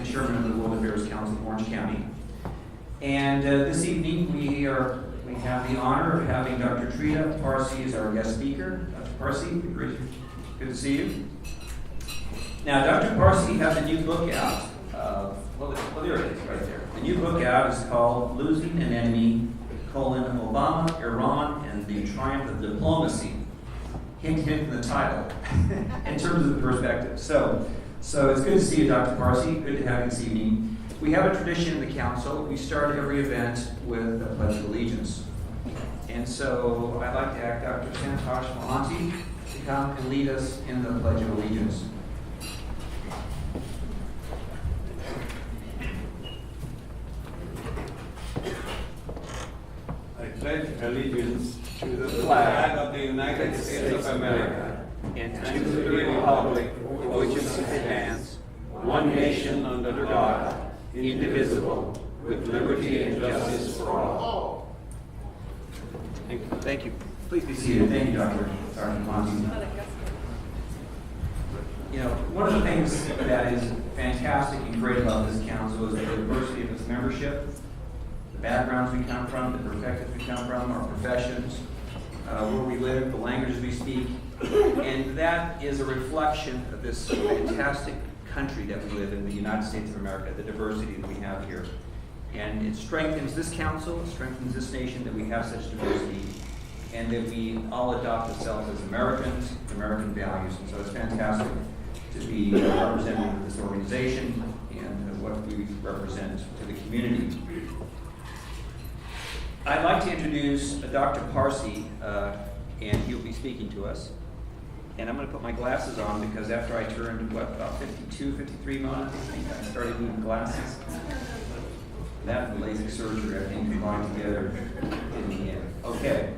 chairman of the World Affairs Council of Orange County. And this evening we have the honor of having Dr. Trita Parsi as our guest speaker. Dr. Parsi, good to see you. Now, Dr. Parsi has a new book out. Well, there it is, right there. The new book out is called Losing an Enemy, Obama, Iran, and the Triumph of Diplomacy. Hint, hint in the title, in terms of the perspective. So it's good to see you, Dr. Parsi. Good to have you this evening. We have a tradition in the council. We start every event with a Pledge of Allegiance. And so I'd like to ask Dr. Santosh Mohanty to come and lead us in the Pledge of Allegiance. I pledge allegiance to the flag of the United States of America and to the republic for which it stands, one nation under God, indivisible, with liberty and justice for all. Thank you. Please be seated. Thank you, Dr. Sergeant Mohanty. You know, one of the things that is fantastic and great about this council is the diversity of its membership, the backgrounds we come from, the perspectives we come from, our professions, where we live, the languages we speak, and that is a reflection of this fantastic country that we live in, the United States of America, the diversity that we have here. And it strengthens this council, it strengthens this nation that we have such diversity, and that we all adopt ourselves as Americans, American values. And so it's fantastic to be representative of this organization and what we represent to the community. I'd like to introduce Dr. Parsi, and he'll be speaking to us. And I'm going to put my glasses on because after I turned, about 52, 53 months, I think I started needing glasses. That and LASIK surgery, I think, combined together in the end. Okay.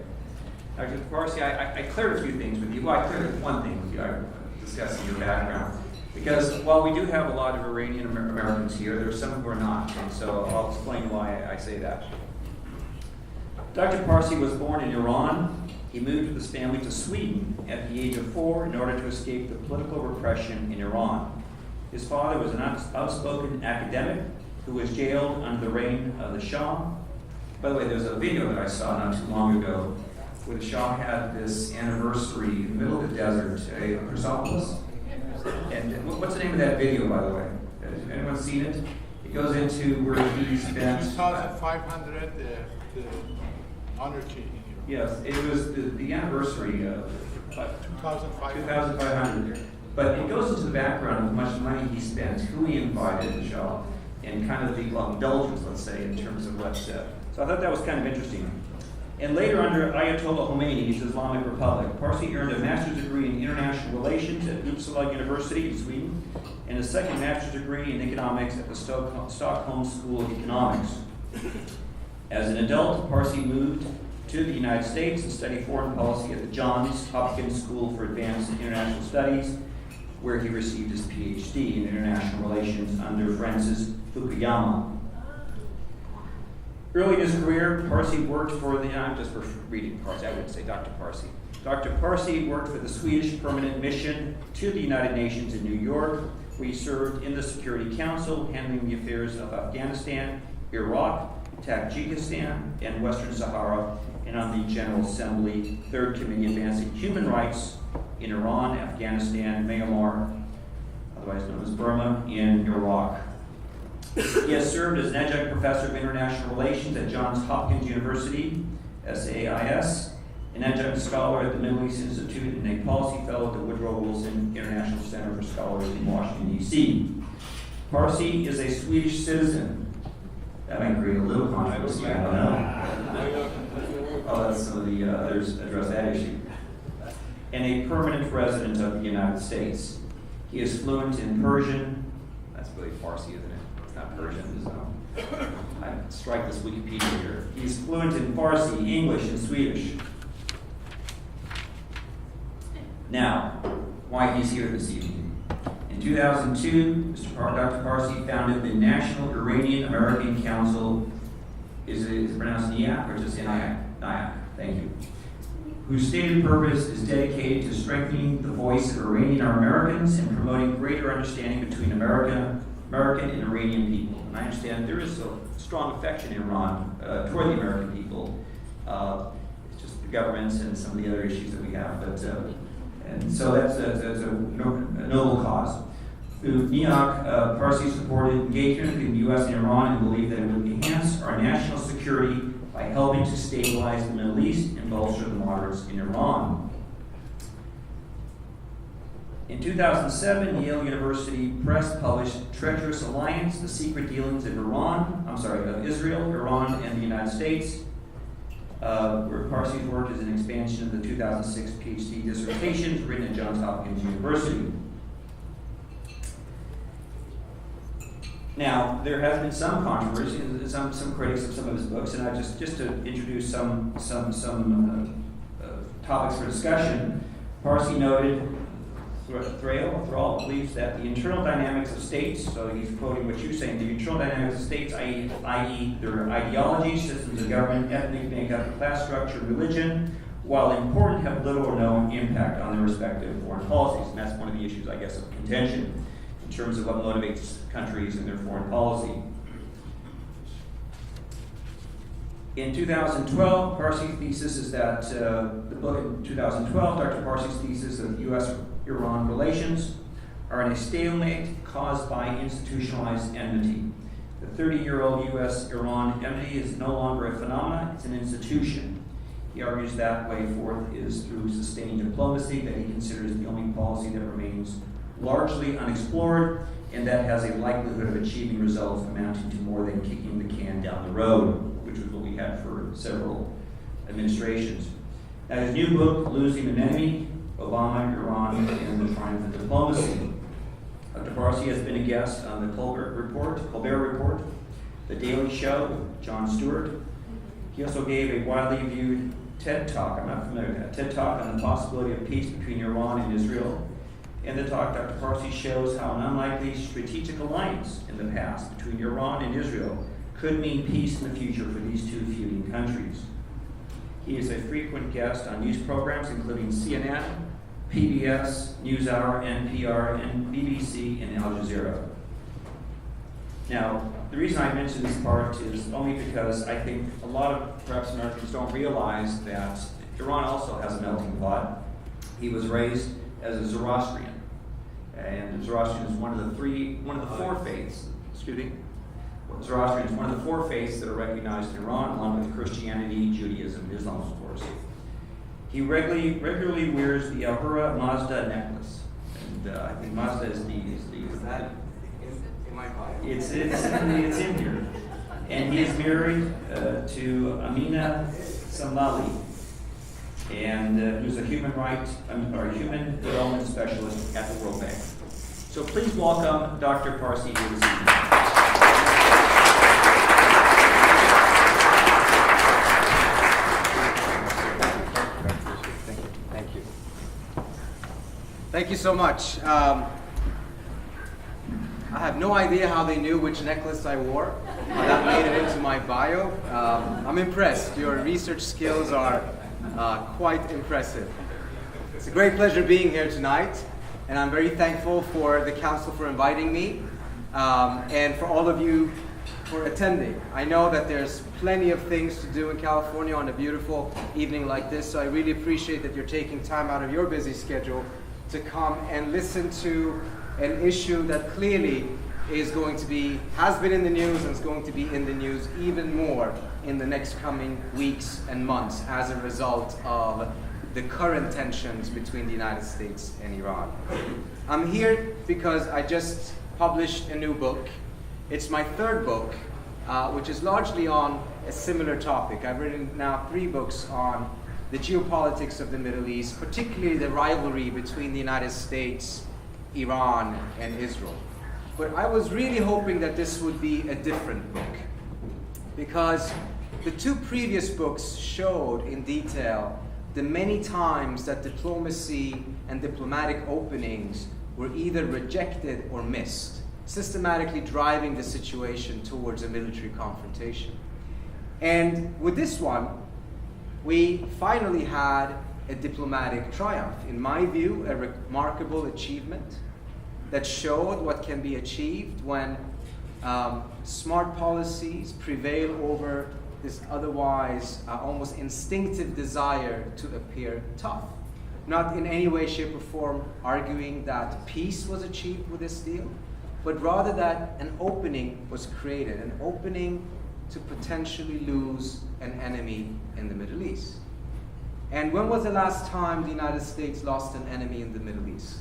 Dr. Parsi, I cleared a few things with you. Well, I cleared one thing with you. I discussing your background. Because while we do have a lot of Iranian Americans here, there are some who are not. And so I'll explain why I say that. Dr. Parsi was born in Iran. He moved with his family to Sweden at the age of 4 in order to escape the political repression in Iran. His father was an outspoken academic who was jailed under the reign of the Shah. By the way, there's a video that I saw not too long ago where the Shah had this anniversary in the middle of the desert, a Chrysopolis. And what's the name of that video, by the way? Has anyone seen it? It goes into where he spent 2,500 the monarchy in Europe. Yes, it was the anniversary of 2,500. But it goes into the background of how much money he spent, who he invited, the Shah, and kind of the indulgence, let's say, in terms of what's said. So I thought that was kind of interesting. And later, under Ayatollah Khomeini's Islamic Republic, Parsi earned a master's degree in international relations at Uppsala University in Sweden, and a second master's degree in economics at the Stockholm School of Economics. As an adult, Parsi moved to the United States and studied foreign policy at the Johns Hopkins School for Advanced International Studies, where he received his PhD in international relations under Francis Fukuyama. Early in his career, Parsi worked for the, I'm just reading Parsi, I wouldn't say Dr. Parsi. Dr. Parsi worked for the Swedish Permanent Mission to the United Nations in New York, where he served in the Security Council, handling the affairs of Afghanistan, Iraq, Tajikistan, and Western Sahara, and on the General Assembly, Third Committee Advancing Human Rights in Iran, Afghanistan, Myanmar, otherwise known as Burma, and Iraq. He has served as an adjunct professor of international relations at Johns Hopkins University, SAIS, an adjunct scholar at the Middle East Institute, and a policy fellow at the Woodrow Wilson International Center for Scholars in Washington, D.C. Parsi is a Swedish citizen. That might create a little controversy, I don't know. I'll let some of the others address that issue. And a permanent resident of the United States. He is fluent in Persian. That's really Farsi, isn't it? It's not Persian, so I strike this Wikipedia here. He's fluent in Farsi, English, and Swedish. Now, why he's here this evening. In 2002, Dr. Parsi founded the National Iranian American Council. Is it pronounced NIAC or just NIAC? NIAC, thank you. Whose stated purpose is dedicated to strengthening the voice of Iranian Americans and promoting greater understanding between America American and Iranian people. And I understand there is a strong affection in Iran toward the American people. It's just the governments and some of the other issues that we have. And so that's a noble cause. Through NEOC, Parsi supported engagement between the U.S. and Iran and believed that it would enhance our national security by helping to stabilize the Middle East and bolster the moderates in Iran. In 2007, Yale University Press published Treacherous Alliance, The Secret Dealings of Israel, Iran, and the United States, where Parsi's work is an expansion of the 2006 PhD dissertation written at Johns Hopkins University. Now, there has been some controversy, some critics of some of his books, and I just to introduce some topics for discussion. Parsi noted, Thrall believes that the internal dynamics of states, so he's quoting what you're saying, the internal dynamics of states, i.e. their ideology, systems of government, ethnic makeup, class structure, religion, while important, have little or no impact on their respective foreign policies. And that's one of the issues, I guess, of contention in terms of what motivates countries in their foreign policy. In 2012, Parsi's thesis is that, the book in 2012, Dr. Parsi's thesis of U.S.-Iran relations are in a stalemate caused by institutionalized enmity. The 30-year-old U.S.-Iran enmity is no longer a phenomenon, it's an institution. He argues that way forth is through sustained diplomacy that he considers the only policy that remains largely unexplored and that has a likelihood of achieving results amounting to more than kicking the can down the road, which was what we had for several administrations. Now, his new book, Losing an Enemy, Obama, Iran, and the Triumph of Diplomacy. Dr. Parsi has been a guest on the Colbert Report, The Daily Show with Jon Stewart. He also gave a widely viewed TED Talk, I'm not familiar with that, TED Talk on the possibility of peace between Iran and Israel. In the talk, Dr. Parsi shows how an unlikely strategic alliance in the past between Iran and Israel could mean peace in the future for these two feuding countries. He is a frequent guest on news programs including CNN, PBS, NewsHour, NPR, and BBC, and Al Jazeera. Now, the reason I mention this part is only because I think a lot of perhaps Americans don't realize that Iran also has a melting pot. He was raised as a Zoroastrian, and Zoroastrian is one of the four faiths. Zoroastrian is one of the four faiths that are recognized in Iran, along with Christianity, Judaism, and Islam, of course. He regularly wears the Ahura Mazda necklace, and I think Mazda is that in my bio? It's in here, and he is married to Amina Samali, and who's a human development specialist at the World Bank. So please welcome Dr. Parsi here this evening. Thank you so much. I have no idea how they knew which necklace I wore. That made it into my bio. I'm impressed. Your research skills are quite impressive. It's a great pleasure being here tonight, and I'm very thankful for the council for inviting me, and for all of you for attending. I know that there's plenty of things to do in California on a beautiful evening like this, so I really appreciate that you're taking time out of your busy schedule to come and listen to an issue that clearly has been in the news and is going to be in the news even more in the next coming weeks and months as a result of the current tensions between the United States and Iran. I'm here because I just published a new book. It's my third book, which is largely on a similar topic. I've written now 3 books on the geopolitics of the Middle East, particularly the rivalry between the United States, Iran, and Israel. But I was really hoping that this would be a different book, because the 2 previous books showed in detail the many times that diplomacy and diplomatic openings were either rejected or missed, systematically driving the situation towards a military confrontation. And with this one, we finally had a diplomatic triumph. In my view, a remarkable achievement. that showed what can be achieved when smart policies prevail over this otherwise almost instinctive desire to appear tough. Not in any way, shape, or form arguing that peace was achieved with this deal, but rather that an opening was created, an opening to potentially lose an enemy in the Middle East. And when was the last time the United States lost an enemy in the Middle East?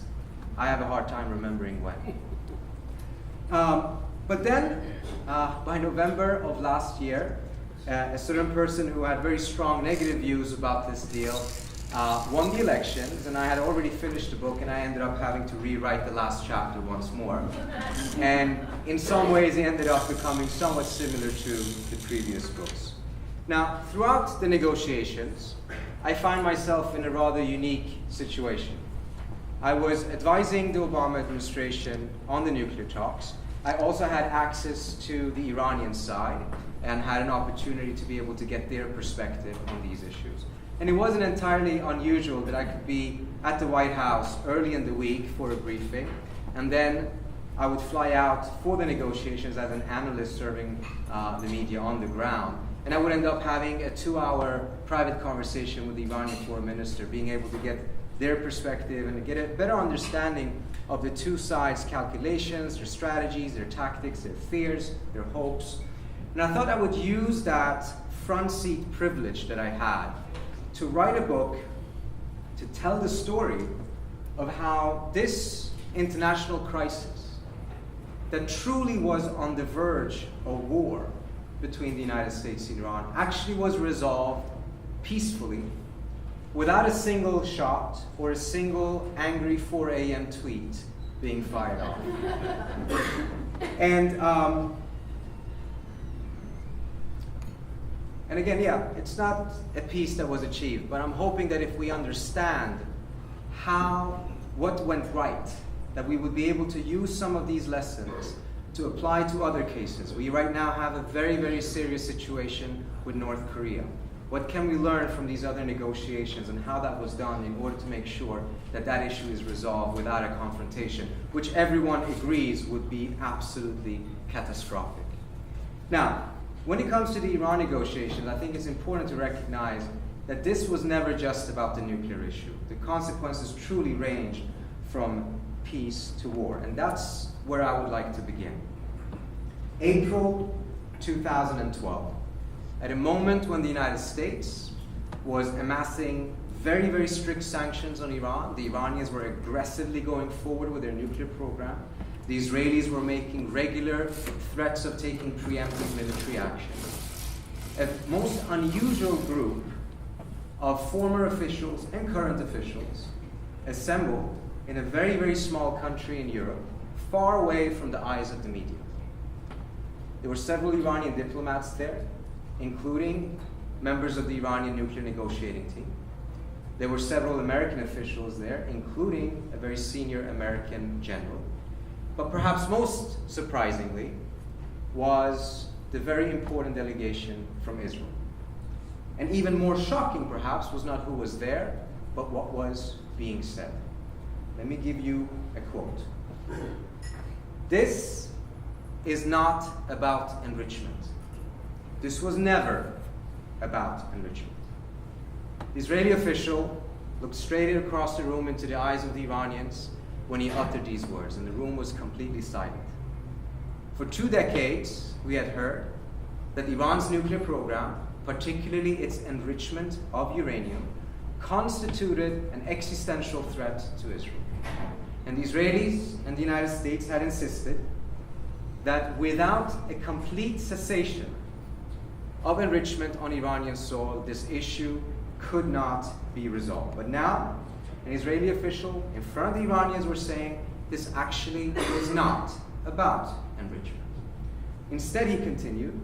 I have a hard time remembering when. But then, by November of last year, a certain person who had very strong negative views about this deal won the elections, and I had already finished the book, and I ended up having to rewrite the last chapter once more. And in some ways, it ended up becoming somewhat similar to the previous books. Now, throughout the negotiations, I find myself in a rather unique situation. I was advising the Obama administration on the nuclear talks. I also had access to the Iranian side and had an opportunity to be able to get their perspective on these issues. And it wasn't entirely unusual that I could be at the White House early in the week for a briefing, and then I would fly out for the negotiations as an analyst serving the media on the ground. And I would end up having a 2-hour private conversation with the Iranian foreign minister, being able to get their perspective and to get a better understanding of the two sides' calculations, their strategies, their tactics, their fears, their hopes. And I thought I would use that front seat privilege that I had to write a book to tell the story of how this international crisis that truly was on the verge of war between the United States and Iran actually was resolved peacefully without a single shot or a single angry 4 a.m. tweet being fired off. And again, yeah, it's not a peace that was achieved, but I'm hoping that if we understand what went right, that we would be able to use some of these lessons to apply to other cases. We right now have a very, very serious situation with North Korea. What can we learn from these other negotiations and how that was done in order to make sure that that issue is resolved without a confrontation, which everyone agrees would be absolutely catastrophic. Now, when it comes to the Iran negotiations, I think it's important to recognize that this was never just about the nuclear issue. The consequences truly range from peace to war, and that's where I would like to begin. April 2012, at a moment when the United States was amassing very, very strict sanctions on Iran. The Iranians were aggressively going forward with their nuclear program. The Israelis were making regular threats of taking preemptive military action. A most unusual group of former officials and current officials assembled in a very, very small country in Europe, far away from the eyes of the media. There were several Iranian diplomats there, including members of the Iranian nuclear negotiating team. There were several American officials there, including a very senior American general. But perhaps most surprisingly was the very important delegation from Israel. And even more shocking, perhaps, was not who was there, but what was being said. Let me give you a quote. "This is not about enrichment. This was never about enrichment." The Israeli official looked straight across the room into the eyes of the Iranians when he uttered these words, and the room was completely silent. For 2 decades, we had heard that Iran's nuclear program, particularly its enrichment of uranium, constituted an existential threat to Israel. And the Israelis and the United States had insisted that without a complete cessation of enrichment on Iranian soil, this issue could not be resolved. But now, an Israeli official in front of the Iranians were saying this actually is not about enrichment. Instead, he continued,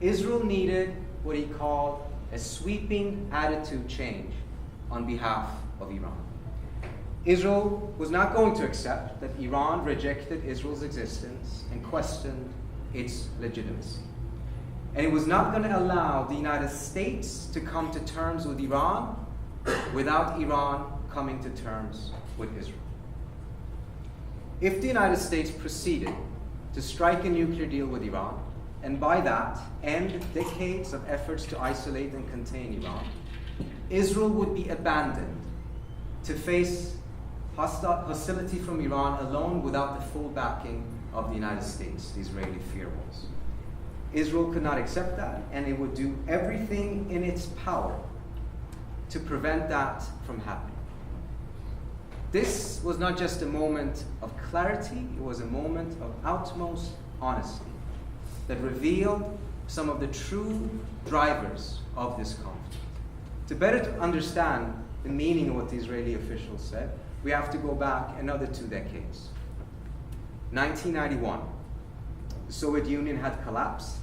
Israel needed what he called a sweeping attitude change on behalf of Iran. Israel was not going to accept that Iran rejected Israel's existence and questioned its legitimacy. And it was not going to allow the United States to come to terms with Iran without Iran coming to terms with Israel. if the United States proceeded to strike a nuclear deal with Iran, and by that end decades of efforts to isolate and contain Iran, Israel would be abandoned to face hostility from Iran alone without the full backing of the United States, the Israeli fear was. Israel could not accept that, and it would do everything in its power to prevent that from happening. This was not just a moment of clarity, it was a moment of utmost honesty that revealed some of the true drivers of this conflict. To better understand the meaning of what the Israeli officials said, we have to go back another 2 decades. 1991, the Soviet Union had collapsed.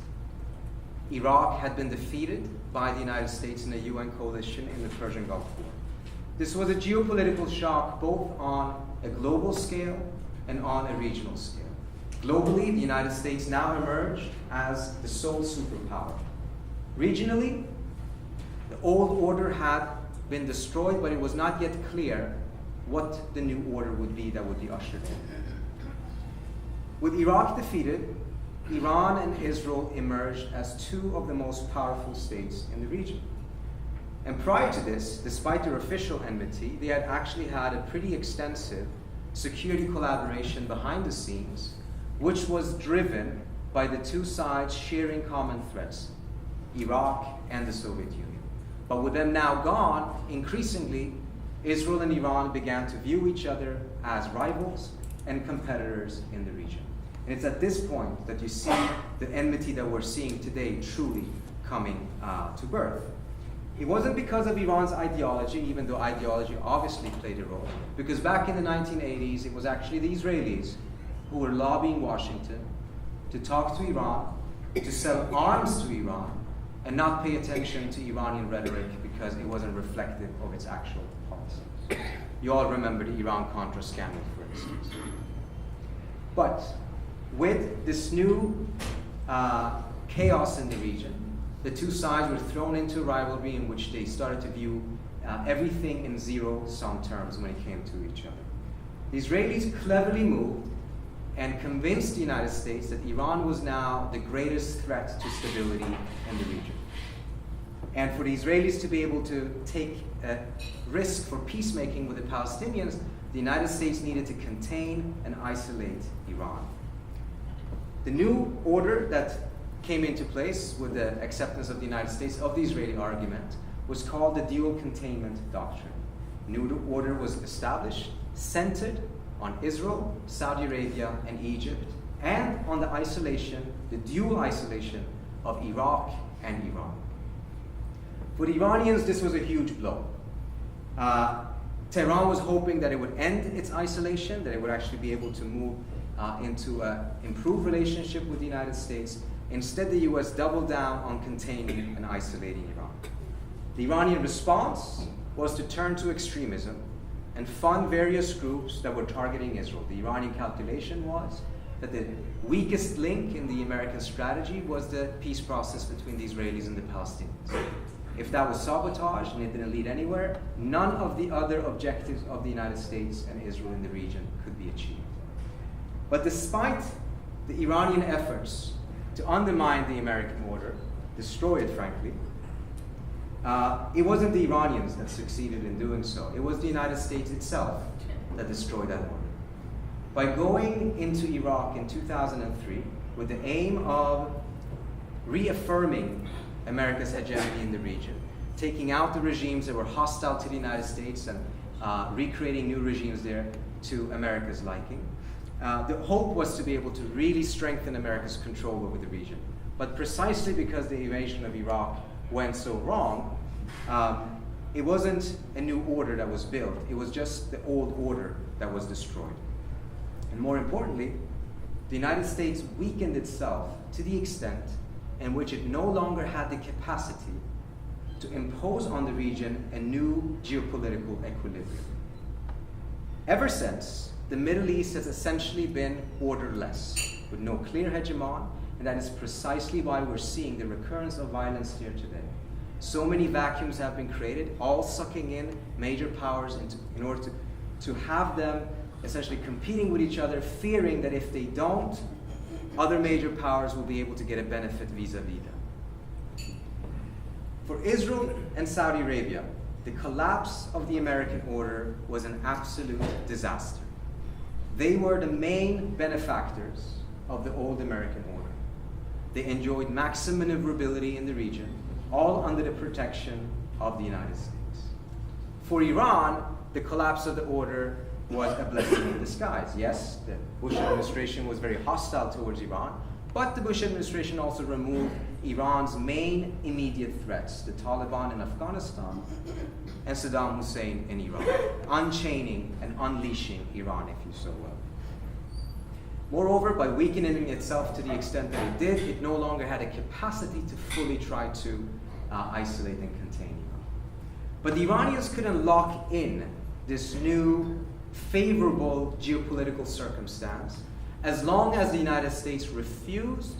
Iraq had been defeated by the United States in a UN coalition in the Persian Gulf War. This was a geopolitical shock both on a global scale and on a regional scale. Globally, the United States now emerged as the sole superpower. Regionally, the old order had been destroyed, but it was not yet clear what the new order would be that would be ushered in. With Iraq defeated, Iran and Israel emerged as two of the most powerful states in the region. And prior to this, despite their official enmity, they had actually had a pretty extensive security collaboration behind the scenes, which was driven by the two sides sharing common threats, Iraq and the Soviet Union. But with them now gone, increasingly, Israel and Iran began to view each other as rivals and competitors in the region. And it's at this point that you see the enmity that we're seeing today truly coming to birth. It wasn't because of Iran's ideology, even though ideology obviously played a role, because back in the 1980s, it was actually the Israelis who were lobbying Washington to talk to Iran, to sell arms to Iran, and not pay attention to Iranian rhetoric because it wasn't reflective of its actual policies. You all remember the Iran-Contra scandal, for instance. But with this new chaos in the region, the two sides were thrown into a rivalry in which they started to view everything in zero-sum terms when it came to each other. The Israelis cleverly moved and convinced the United States that Iran was now the greatest threat to stability in the region. And for the Israelis to be able to take a risk for peacemaking with the Palestinians, the United States needed to contain and isolate Iran. The new order that came into place with the acceptance of the United States of the Israeli argument was called the Dual Containment Doctrine. The new order was established, centered on Israel, Saudi Arabia, and Egypt, and on the isolation, the dual isolation of Iraq and Iran. For the Iranians, this was a huge blow. Tehran was hoping that it would end its isolation, that it would actually be able to move into an improved relationship with the United States. Instead, the US doubled down on containing and isolating Iran. The Iranian response was to turn to extremism and fund various groups that were targeting Israel. The Iranian calculation was that the weakest link in the American strategy was the peace process between the Israelis and the Palestinians. If that was sabotage and it didn't lead anywhere, none of the other objectives of the United States and Israel in the region could be achieved. But despite the Iranian efforts to undermine the American order, destroy it frankly, it wasn't the Iranians that succeeded in doing so. It was the United States itself that destroyed that order. By going into Iraq in 2003 with the aim of reaffirming America's hegemony in the region, taking out the regimes that were hostile to the United States and recreating new regimes there to America's liking. The hope was to be able to really strengthen America's control over the region. But precisely because the invasion of Iraq went so wrong, it wasn't a new order that was built. It was just the old order that was destroyed. And more importantly, the United States weakened itself to the extent in which it no longer had the capacity to impose on the region a new geopolitical equilibrium. Ever since, the Middle East has essentially been orderless, with no clear hegemon, and that is precisely why we're seeing the recurrence of violence here today. So many vacuums have been created, all sucking in major powers in order to have them essentially competing with each other, fearing that if they don't, other major powers will be able to get a benefit vis-a-vis them. For Israel and Saudi Arabia, the collapse of the American order was an absolute disaster. They were the main benefactors of the old American order. They enjoyed maximum maneuverability in the region, all under the protection of the United States. For Iran, the collapse of the order was a blessing in disguise. Yes, the Bush administration was very hostile towards Iran, but the Bush administration also removed Iran's main immediate threats, the Taliban in Afghanistan and Saddam Hussein in Iraq, unchaining and unleashing Iran, if you so will. Moreover, by weakening itself to the extent that it did, it no longer had a capacity to fully try to isolate and contain Iran. But the Iranians couldn't lock in this new favorable geopolitical circumstance as long as the United States refused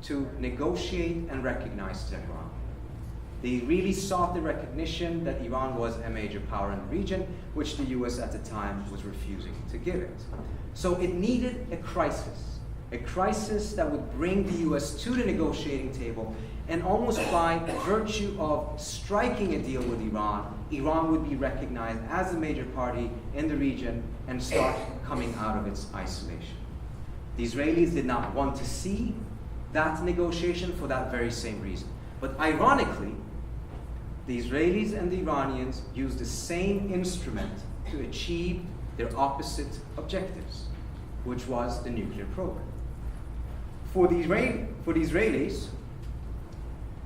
to negotiate and recognize Tehran. They really sought the recognition that Iran was a major power in the region, which the US at the time was refusing to give it. So it needed a crisis that would bring the US to the negotiating table, and almost by virtue of striking a deal with Iran, Iran would be recognized as a major party in the region and start coming out of its isolation. The Israelis did not want to see that negotiation for that very same reason. But ironically, the Israelis and the Iranians used the same instrument to achieve their opposite objectives, which was the nuclear program. For the Israelis,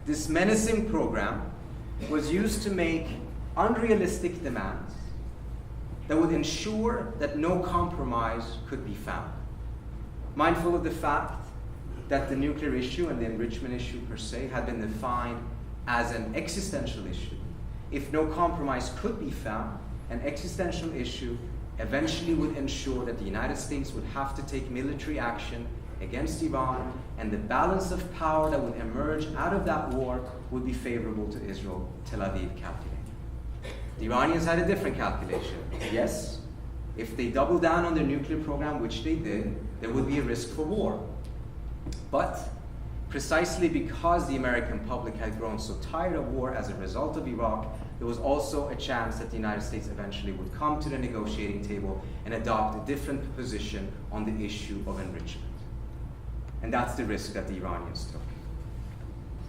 this menacing program was used to make unrealistic demands that would ensure that no compromise could be found. Mindful of the fact that the nuclear issue and the enrichment issue per se had been defined as an existential issue, if no compromise could be found, an existential issue eventually would ensure that the United States would have to take military action against Iran, and the balance of power that would emerge out of that war would be favorable to Israel, Tel Aviv calculated. The Iranians had a different calculation. Yes, if they doubled down on their nuclear program, which they did, there would be a risk for war. But precisely because the American public had grown so tired of war as a result of Iraq, there was also a chance that the United States eventually would come to the negotiating table and adopt a different position on the issue of enrichment. And that's the risk that the Iranians took.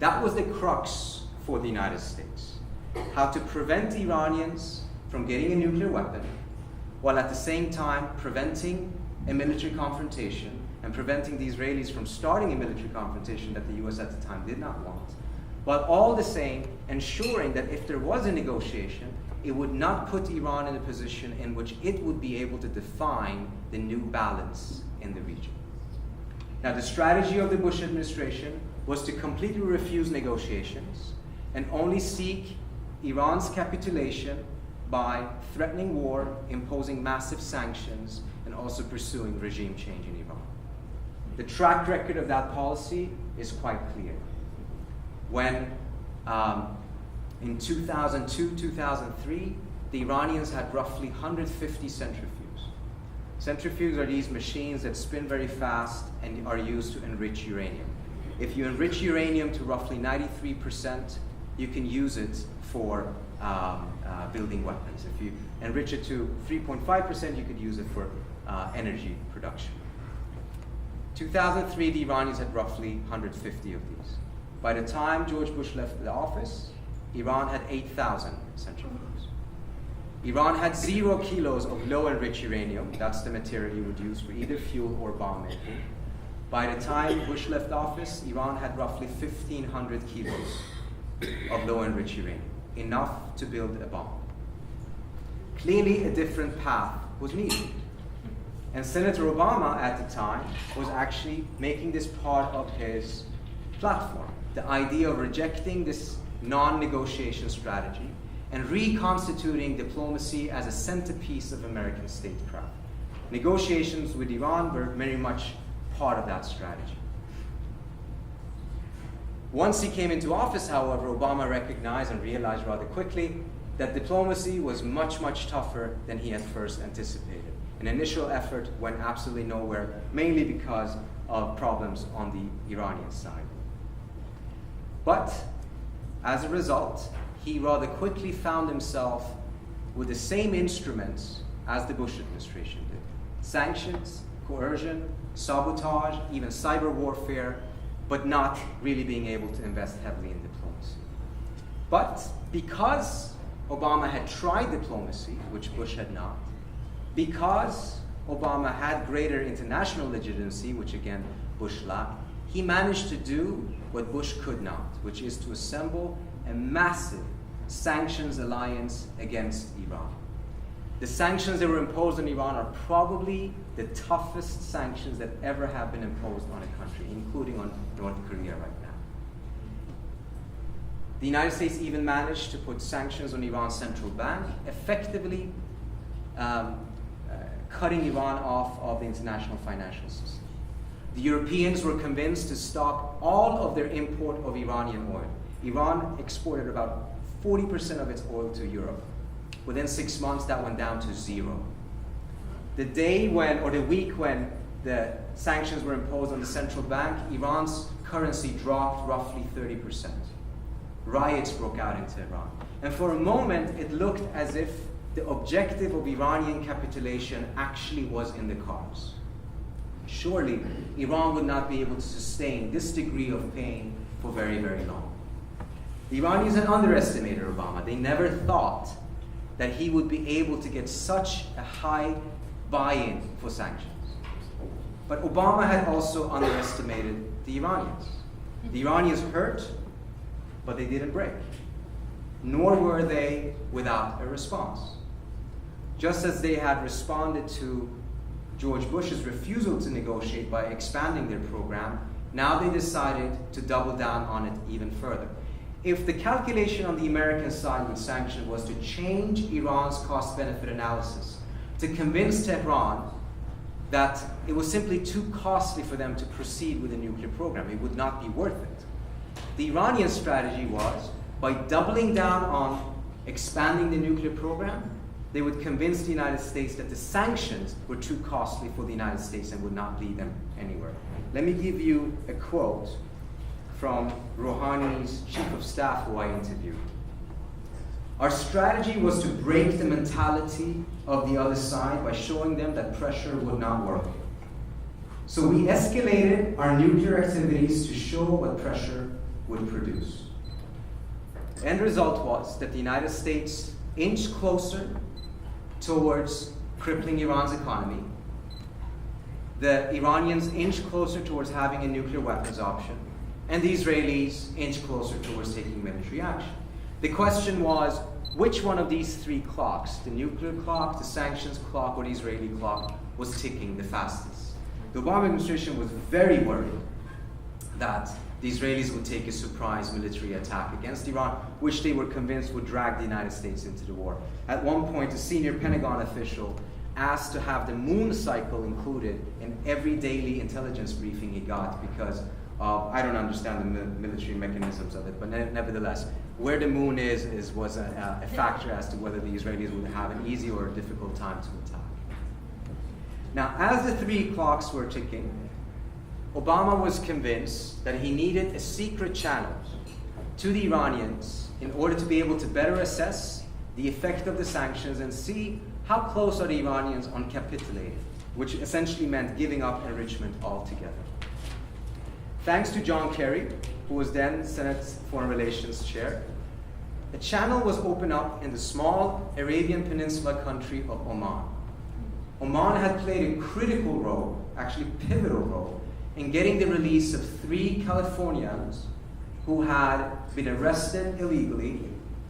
That was the crux for the United States. How to prevent the Iranians from getting a nuclear weapon, while at the same time preventing a military confrontation and preventing the Israelis from starting a military confrontation that the US at the time did not want, but all the same ensuring that if there was a negotiation, it would not put Iran in a position in which it would be able to define the new balance in the region. Now, the strategy of the Bush administration was to completely refuse negotiations and only seek Iran's capitulation by threatening war, imposing massive sanctions, and also pursuing regime change in Iran. The track record of that policy is quite clear. When in 2002, 2003, the Iranians had roughly 150 centrifuges. Centrifuges are these machines that spin very fast and are used to enrich uranium. If you enrich uranium to roughly 93%, you can use it for building weapons. If you enrich it to 3.5%, you could use it for energy production. 2003, the Iranians had roughly 150 of these. By the time George Bush left the office, Iran had 8,000 centrifuges. Iran had 0 kilos of low-enriched uranium. That's the material you would use for either fuel or bomb making. By the time Bush left office, Iran had roughly 1,500 kilos of low-enriched uranium, enough to build a bomb. Clearly, a different path was needed. And Senator Obama at the time was actually making this part of his platform, the idea of rejecting this non-negotiation strategy and reconstituting diplomacy as a centerpiece of American statecraft. Negotiations with Iran were very much part of that strategy. Once he came into office, however, Obama recognized and realized rather quickly that diplomacy was much, much tougher than he had first anticipated. An initial effort went absolutely nowhere, mainly because of problems on the Iranian side. But as a result, he rather quickly found himself with the same instruments as the Bush administration did. Sanctions, coercion, sabotage, even cyber warfare, but not really being able to invest heavily in diplomacy. But because Obama had tried diplomacy, which Bush had not, because Obama had greater international legitimacy, which again Bush lacked, he managed to do what Bush could not, which is to assemble a massive sanctions alliance against Iran. The sanctions that were imposed on Iran are probably the toughest sanctions that ever have been imposed on a country, including on North Korea right now. The United States even managed to put sanctions on Iran's central bank, effectively cutting Iran off of the international financial system. The Europeans were convinced to stop all of their import of Iranian oil. Iran exported about 40% of its oil to Europe. Within 6 months, that went down to 0. The day when, or the week when the sanctions were imposed on the central bank, Iran's currency dropped roughly 30%. Riots broke out into Iran. And for a moment, it looked as if the objective of Iranian capitulation actually was in the cards. Surely, Iran would not be able to sustain this degree of pain for very, very long. The Iranians had underestimated Obama. They never thought that he would be able to get such a high buy-in for sanctions. But Obama had also underestimated the Iranians. The Iranians hurt, but they didn't break. Nor were they without a response. Just as they had responded to George Bush's refusal to negotiate by expanding their program, now they decided to double down on it even further. If the calculation on the American side with sanctions was to change Iran's cost-benefit analysis, to convince Tehran that it was simply too costly for them to proceed with a nuclear program, it would not be worth it. The Iranian strategy was, by doubling down on expanding the nuclear program, they would convince the United States that the sanctions were too costly for the United States and would not lead them anywhere. Let me give you a quote from Rouhani's chief of staff who I interviewed. Our strategy was to break the mentality of the other side by showing them that pressure would not work. So we escalated our nuclear activities to show what pressure would produce. The end result was that the United States inched closer towards crippling Iran's economy. The Iranians inched closer towards having a nuclear weapons option. And the Israelis inched closer towards taking military action. The question was, which one of these three clocks, the nuclear clock, the sanctions clock, or the Israeli clock, was ticking the fastest? The Obama administration was very worried that the Israelis would take a surprise military attack against Iran, which they were convinced would drag the United States into the war. At one point, a senior Pentagon official asked to have the moon cycle included in every daily intelligence briefing he got because I don't understand the military mechanisms of it, but nevertheless, where the moon was a factor as to whether the Israelis would have an easy or a difficult time to attack. Now, as the three clocks were ticking, Obama was convinced that he needed a secret channel to the Iranians in order to be able to better assess the effect of the sanctions and see how close are the Iranians on capitulating, which essentially meant giving up enrichment altogether. Thanks to John Kerry, who was then Senate Foreign Relations Chair, a channel was opened up in the small Arabian Peninsula country of Oman. Oman had played a critical role, actually pivotal role, in getting the release of 3 Californians who had been arrested illegally,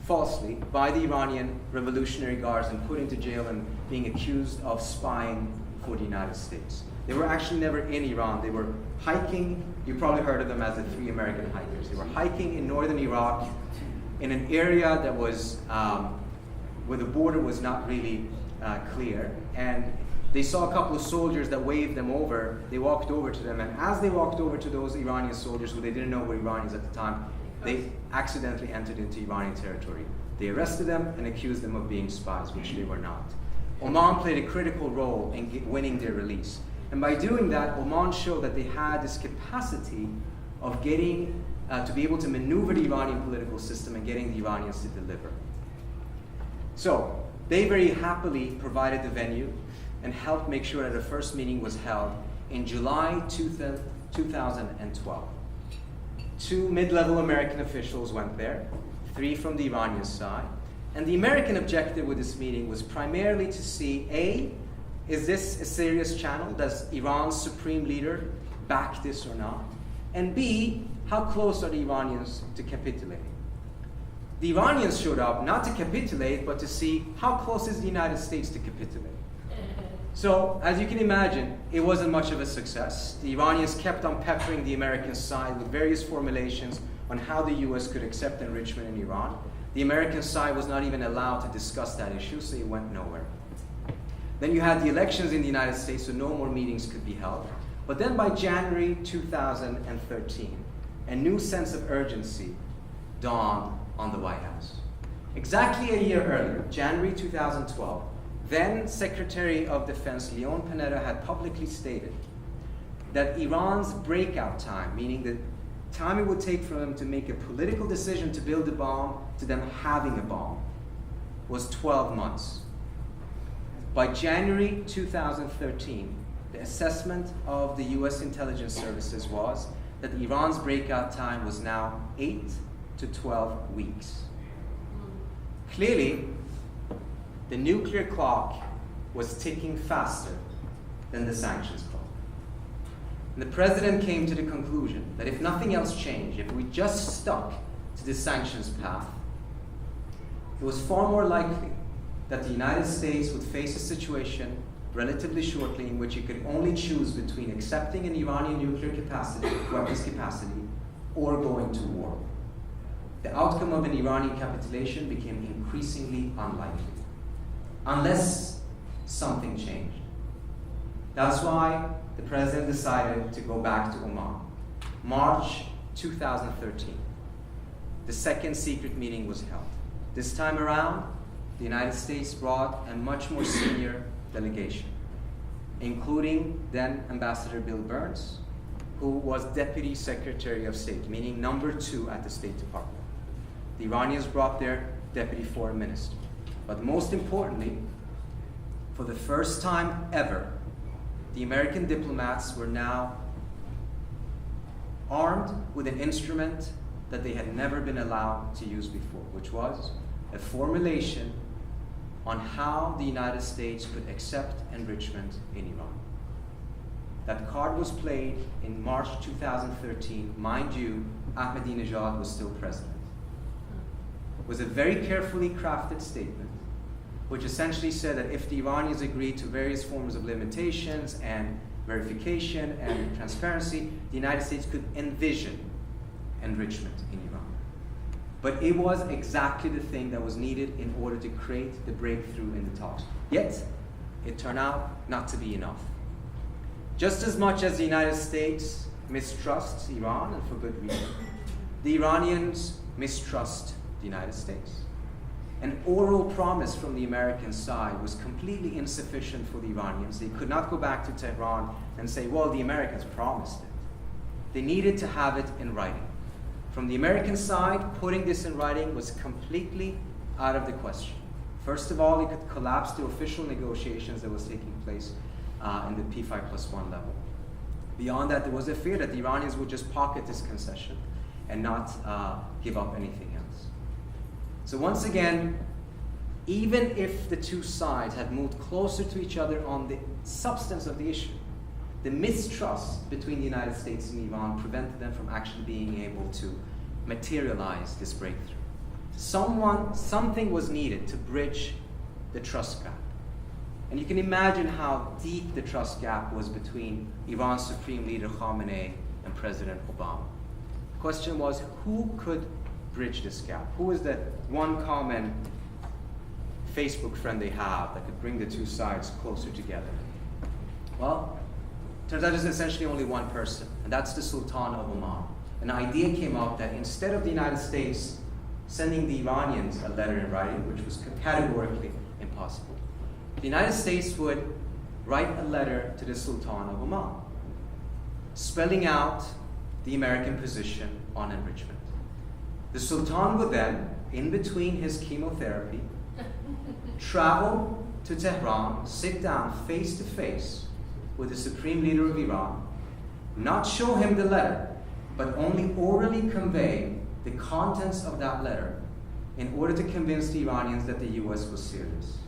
falsely, by the Iranian Revolutionary Guards and put into jail and being accused of spying for the United States. They were actually never in Iran. They were hiking, you probably heard of them as the 3 American hikers. They were hiking in northern Iraq in an area that was, where the border was not really clear. And they saw a couple of soldiers that waved them over. They walked over to them, and as they walked over to those Iranian soldiers, who they didn't know were Iranians at the time, they accidentally entered into Iranian territory. They arrested them and accused them of being spies, which they were not. Oman played a critical role in winning their release. And by doing that, Oman showed that they had this capacity of getting, to be able to maneuver the Iranian political system and getting the Iranians to deliver. So, they very happily provided the venue and helped make sure that the first meeting was held in July 2012. 2 mid-level American officials went there, 3 from the Iranian side. And the American objective with this meeting was primarily to see, A, is this a serious channel? Does Iran's supreme leader back this or not? And B, how close are the Iranians to capitulating? The Iranians showed up not to capitulate, but to see how close is the United States to capitulate. So, as you can imagine, it wasn't much of a success. The Iranians kept on peppering the American side with various formulations on how the US could accept enrichment in Iran. The American side was not even allowed to discuss that issue, so it went nowhere. Then you had the elections in the United States, so no more meetings could be held. But then by January 2013, a new sense of urgency dawned on the White House. Exactly a year earlier, January 2012, then Secretary of Defense Leon Panetta had publicly stated that Iran's breakout time, meaning the time it would take for them to make a political decision to build a bomb to them having a bomb, was 12 months. By January 2013, the assessment of the US intelligence services was that Iran's breakout time was now 8 to 12 weeks. Clearly, the nuclear clock was ticking faster than the sanctions clock. And the president came to the conclusion that if nothing else changed, if we just stuck to the sanctions path, it was far more likely that the United States would face a situation relatively shortly in which it could only choose between accepting an Iranian nuclear capacity, weapons capacity, or going to war. The outcome of an Iranian capitulation became increasingly unlikely, unless something changed. That's why the president decided to go back to Oman. March 2013, the second secret meeting was held. This time around, the United States brought a much more senior delegation, including then Ambassador Bill Burns, who was Deputy Secretary of State, meaning number 2 at the State Department. The Iranians brought their Deputy Foreign Minister. But most importantly, for the first time ever, the American diplomats were now armed with an instrument that they had never been allowed to use before, which was a formulation on how the United States could accept enrichment in Iran. That card was played in March 2013. Mind you, Ahmadinejad was still president. It was a very carefully crafted statement, which essentially said that if the Iranians agreed to various forms of limitations and verification and transparency, the United States could envision enrichment in Iran. But it was exactly the thing that was needed in order to create the breakthrough in the talks. Yet, it turned out not to be enough. Just as much as the United States mistrusts Iran, and for good reason, the Iranians mistrust the United States. An oral promise from the American side was completely insufficient for the Iranians. They could not go back to Tehran and say, well, the Americans promised it. They needed to have it in writing. From the American side, putting this in writing was completely out of the question. First of all, it could collapse the official negotiations that was taking place in the P5+1 level. Beyond that, there was a fear that the Iranians would just pocket this concession and not give up anything else. So once again, even if the two sides had moved closer to each other on the substance of the issue, the mistrust between the United States and Iran prevented them from actually being able to materialize this breakthrough. Something was needed to bridge the trust gap. And you can imagine how deep the trust gap was between Iran's Supreme Leader Khamenei and President Obama. The question was, who could bridge this gap? Who is that one common Facebook friend they have that could bring the two sides closer together? Well, turns out there's essentially only one person, and that's the Sultan of Oman. An idea came up that instead of the United States sending the Iranians a letter in writing, which was categorically impossible, the United States would write a letter to the Sultan of Oman, spelling out the American position on enrichment. The Sultan would then, in between his chemotherapy, travel to Tehran, sit down face to face with the supreme leader of Iran, not show him the letter, but only orally convey the contents of that letter in order to convince the Iranians that the US was serious.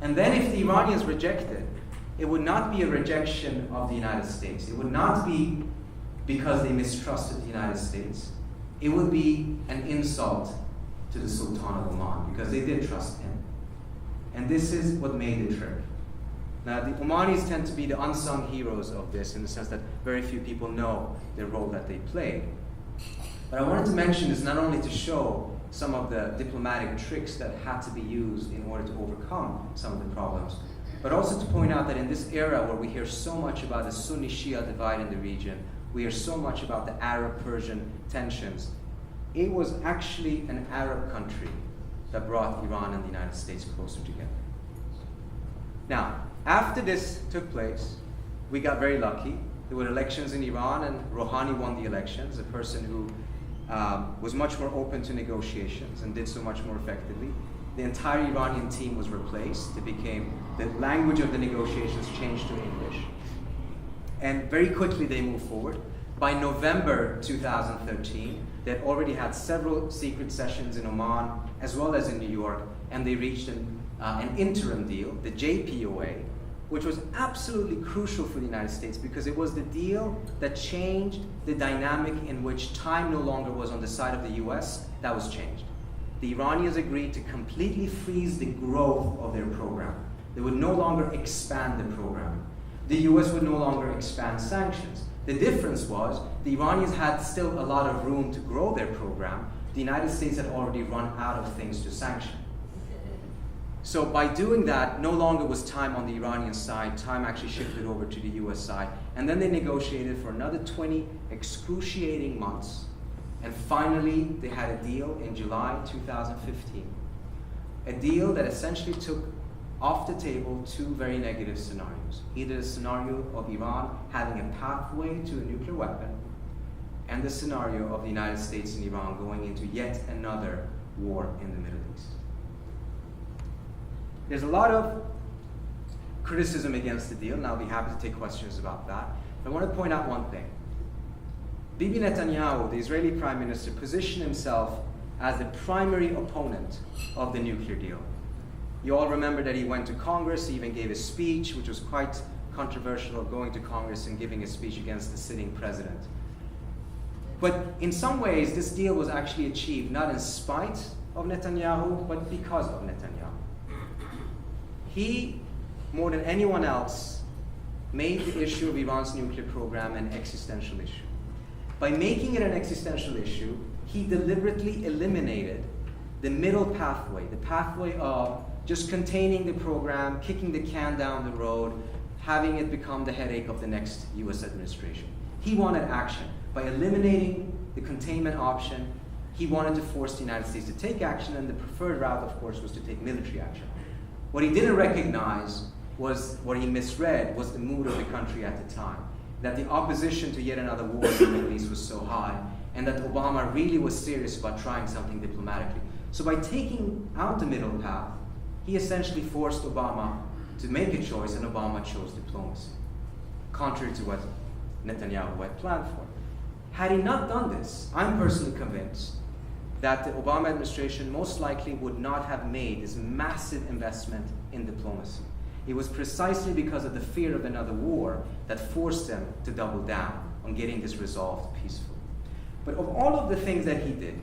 And then if the Iranians rejected, it would not be a rejection of the United States. It would not be because they mistrusted the United States. It would be an insult to the Sultan of Oman because they did trust him. And this is what made the trip. Now, the Omanis tend to be the unsung heroes of this in the sense that very few people know the role that they played. But I wanted to mention this not only to show some of the diplomatic tricks that had to be used in order to overcome some of the problems, but also to point out that in this era where we hear so much about the Sunni-Shia divide in the region, we hear so much about the Arab-Persian tensions, it was actually an Arab country that brought Iran and the United States closer together. Now, after this took place, we got very lucky. There were elections in Iran, and Rouhani won the elections, a person who was much more open to negotiations and did so much more effectively. The entire Iranian team was replaced. It became, the language of the negotiations changed to English. And very quickly they moved forward. By November 2013, they had already had several secret sessions in Oman as well as in New York, and they reached an interim deal, the JPOA, which was absolutely crucial for the United States because it was the deal that changed the dynamic in which time no longer was on the side of the US. That was changed. The Iranians agreed to completely freeze the growth of their program. They would no longer expand the program. The US would no longer expand sanctions. The difference was the Iranians had still a lot of room to grow their program. The United States had already run out of things to sanction. So by doing that, no longer was time on the Iranian side, time actually shifted over to the US side. And then they negotiated for another 20 excruciating months. And finally, they had a deal in July 2015. A deal that essentially took off the table two very negative scenarios. Either the scenario of Iran having a pathway to a nuclear weapon, and the scenario of the United States and Iran going into yet another war in the Middle East. There's a lot of criticism against the deal, and I'll be happy to take questions about that. But I want to point out one thing. Bibi Netanyahu, the Israeli Prime Minister, positioned himself as the primary opponent of the nuclear deal. You all remember that he went to Congress, he even gave a speech, which was quite controversial, of going to Congress and giving a speech against the sitting president. But in some ways, this deal was actually achieved not in spite of Netanyahu, but because of Netanyahu. He, more than anyone else, made the issue of Iran's nuclear program an existential issue. By making it an existential issue, he deliberately eliminated the middle pathway, the pathway of just containing the program, kicking the can down the road, having it become the headache of the next US administration. He wanted action. By eliminating the containment option, he wanted to force the United States to take action, and the preferred route, of course, was to take military action. What he didn't recognize was, what he misread, was the mood of the country at the time. That the opposition to yet another war in the Middle East was so high, and that Obama really was serious about trying something diplomatically. So by taking out the middle path, he essentially forced Obama to make a choice, and Obama chose diplomacy, contrary to what Netanyahu had planned for. Had he not done this, I'm personally convinced that the Obama administration most likely would not have made this massive investment in diplomacy. It was precisely because of the fear of another war that forced them to double down on getting this resolved peacefully. But of all of the things that he did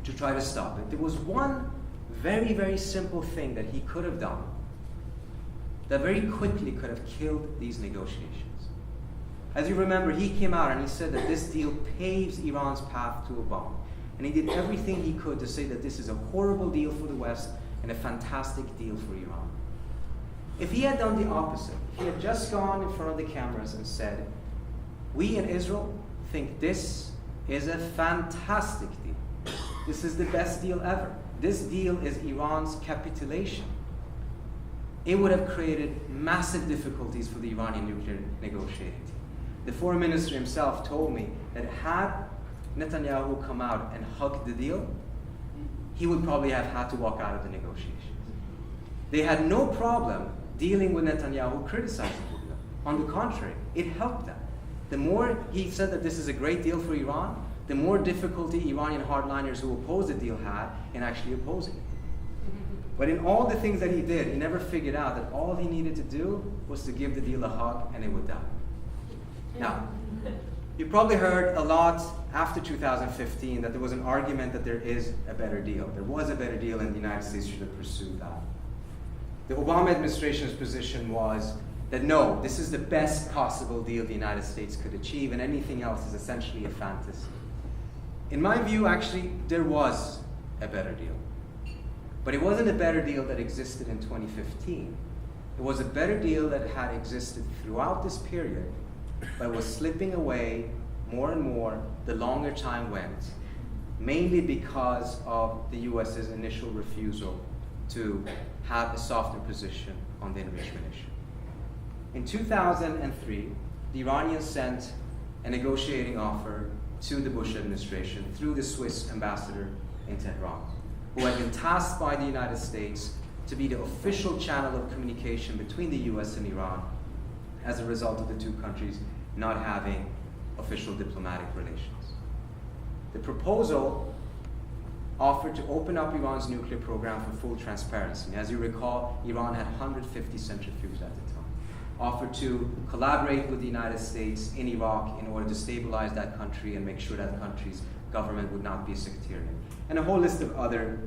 to try to stop it, there was one very, very simple thing that he could have done that very quickly could have killed these negotiations. As you remember, he came out and he said that this deal paves Iran's path to a bomb. And he did everything he could to say that this is a horrible deal for the West and a fantastic deal for Iran. If he had done the opposite, if he had just gone in front of the cameras and said, we in Israel think this is a fantastic deal. This is the best deal ever. This deal is Iran's capitulation. it would have created massive difficulties for the Iranian nuclear negotiating team. The foreign minister himself told me that had Netanyahu come out and hugged the deal, he would probably have had to walk out of the negotiations. They had no problem dealing with Netanyahu criticizing the deal. On the contrary, it helped them. The more he said that this is a great deal for Iran, the more difficulty Iranian hardliners who oppose the deal had in actually opposing it. But in all the things that he did, he never figured out that all he needed to do was to give the deal a hug and it would die. Now, you probably heard a lot after 2015 that there was an argument that there is a better deal. There was a better deal and the United States should have pursued that. The Obama administration's position was that no, this is the best possible deal the United States could achieve and anything else is essentially a fantasy. In my view, actually, there was a better deal. But it wasn't a better deal that existed in 2015. It was a better deal that had existed throughout this period, but was slipping away more and more the longer time went, mainly because of the US's initial refusal to have a softer position on the enrichment issue. In 2003, the Iranians sent a negotiating offer to the Bush administration through the Swiss ambassador in Tehran, who had been tasked by the United States to be the official channel of communication between the US and Iran as a result of the two countries not having official diplomatic relations. The proposal offered to open up Iran's nuclear program for full transparency. As you recall, Iran had 150 centrifuges at the time. Offered to collaborate with the United States in Iraq in order to stabilize that country and make sure that country's government would not be sectarian, and a whole list of other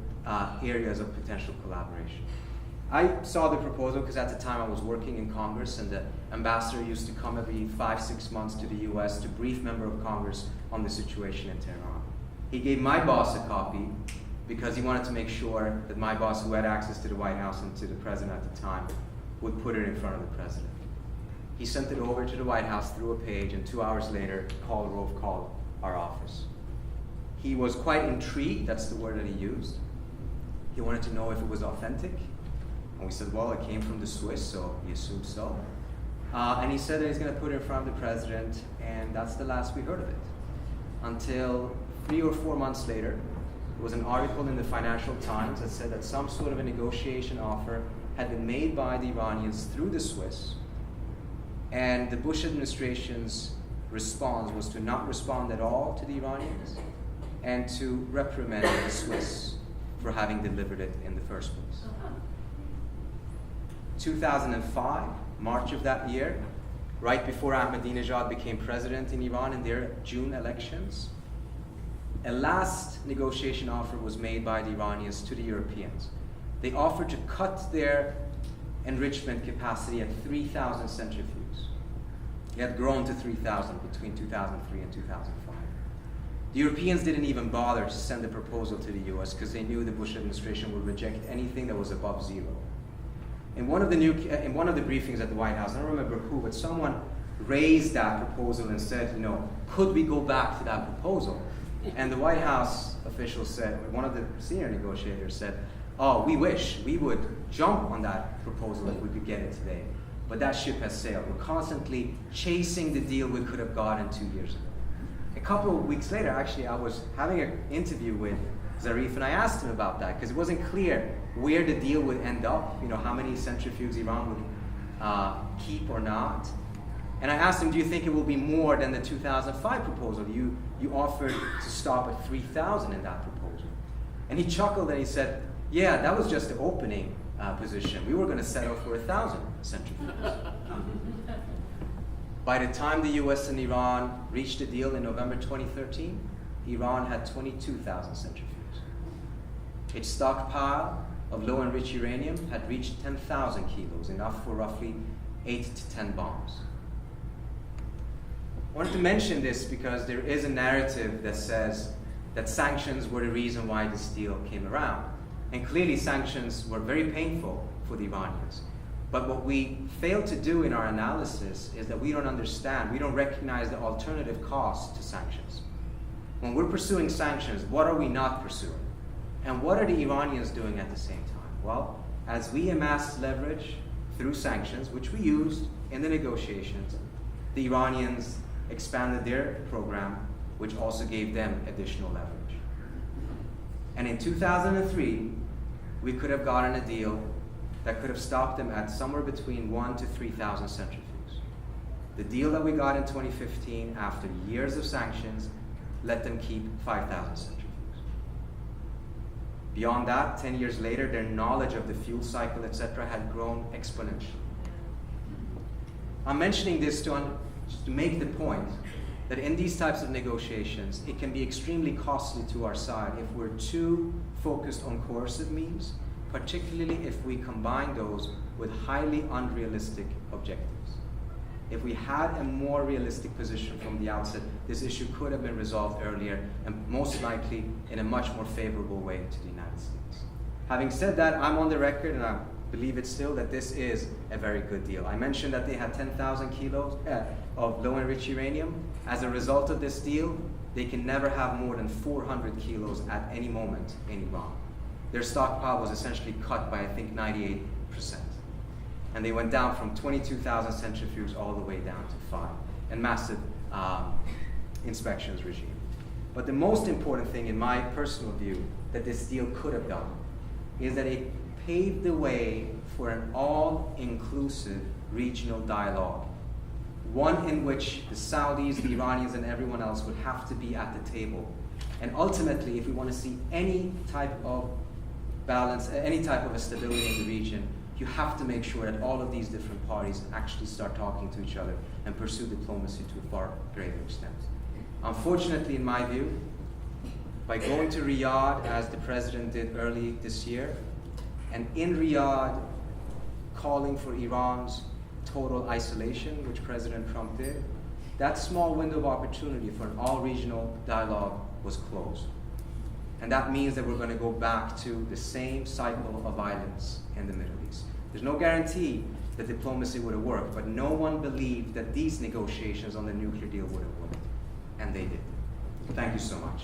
areas of potential collaboration. I saw the proposal because at the time I was working in Congress and the ambassador used to come every 5-6 months to the US to brief member of Congress on the situation in Tehran. He gave my boss a copy because he wanted to make sure that my boss, who had access to the White House and to the president at the time, would put it in front of the president. He sent it over to the White House through a page, and 2 hours later, Karl Rove called our office. He was quite intrigued, that's the word that he used. He wanted to know if it was authentic. And we said, well, it came from the Swiss, so he assumed so. And he said that he's going to put it in front of the president, and that's the last we heard of it. Until 3 or 4 months later, there was an article in the Financial Times that said that some sort of a negotiation offer had been made by the Iranians through the Swiss, and the Bush administration's response was to not respond at all to the Iranians and to reprimand the Swiss for having delivered it in the first place. 2005, March of that year, right before Ahmadinejad became president in Iran in their June elections, a last negotiation offer was made by the Iranians to the Europeans. They offered to cut their enrichment capacity at 3,000 centrifuges. It had grown to 3,000 between 2003 and 2005. The Europeans didn't even bother to send a proposal to the US because they knew the Bush administration would reject anything that was above zero. In one of the briefings at the White House, I don't remember who, but someone raised that proposal and said, could we go back to that proposal? And the White House official said, one of the senior negotiators said, oh, we wish we would jump on that proposal if we could get it today. But that ship has sailed. We're constantly chasing the deal we could have gotten 2 years ago. A couple of weeks later, actually, I was having an interview with Zarif, and I asked him about that because it wasn't clear where the deal would end up, how many centrifuges Iran would keep or not. And I asked him, do you think it will be more than the 2005 proposal? You offered to stop at 3,000 in that proposal. And he chuckled and he said, yeah, that was just the opening position. We were going to settle for 1,000 centrifuges. By the time the US and Iran reached a deal in November 2013, Iran had 22,000 centrifuges. Its stockpile of low-enriched uranium had reached 10,000 kilos, enough for roughly 8 to 10 bombs. I wanted to mention this because there is a narrative that says that sanctions were the reason why this deal came around. And clearly sanctions were very painful for the Iranians. But what we fail to do in our analysis is that we don't understand, we don't recognize the alternative costs to sanctions. When we're pursuing sanctions, what are we not pursuing? And what are the Iranians doing at the same time? Well, as we amass leverage through sanctions, which we used in the negotiations, the Iranians expanded their program, which also gave them additional leverage. And in 2003, we could have gotten a deal that could have stopped them at somewhere between 1,000 to 3,000 centrifuges. The deal that we got in 2015, after years of sanctions, let them keep 5,000 centrifuges. Beyond that, 10 years later, their knowledge of the fuel cycle, etc., had grown exponentially. I'm mentioning this to make the point that in these types of negotiations, it can be extremely costly to our side if we're too focused on coercive means, particularly if we combine those with highly unrealistic objectives. If we had a more realistic position from the outset, this issue could have been resolved earlier and most likely in a much more favorable way to the United States. Having said that, I'm on the record, and I believe it still, that this is a very good deal. I mentioned that they had 10,000 kilos of low-enriched uranium. As a result of this deal, they can never have more than 400 kilos at any moment in Iran. Their stockpile was essentially cut by, I think, 98%. And they went down from 22,000 centrifuges all the way down to 5, and massive inspections regime. But the most important thing, in my personal view, that this deal could have done is that it paved the way for an all-inclusive regional dialogue, one in which the Saudis, the Iranians, and everyone else would have to be at the table. And ultimately, if we want to see any type of balance, any type of a stability in the region, you have to make sure that all of these different parties actually start talking to each other and pursue diplomacy to a far greater extent. Unfortunately, in my view, by going to Riyadh, as the president did early this year, and in Riyadh calling for Iran's total isolation, which President Trump did, that small window of opportunity for an all-regional dialogue was closed. And that means that we're going to go back to the same cycle of violence in the Middle East. There's no guarantee that diplomacy would have worked, but no one believed that these negotiations on the nuclear deal would have worked. And they did. Thank you so much.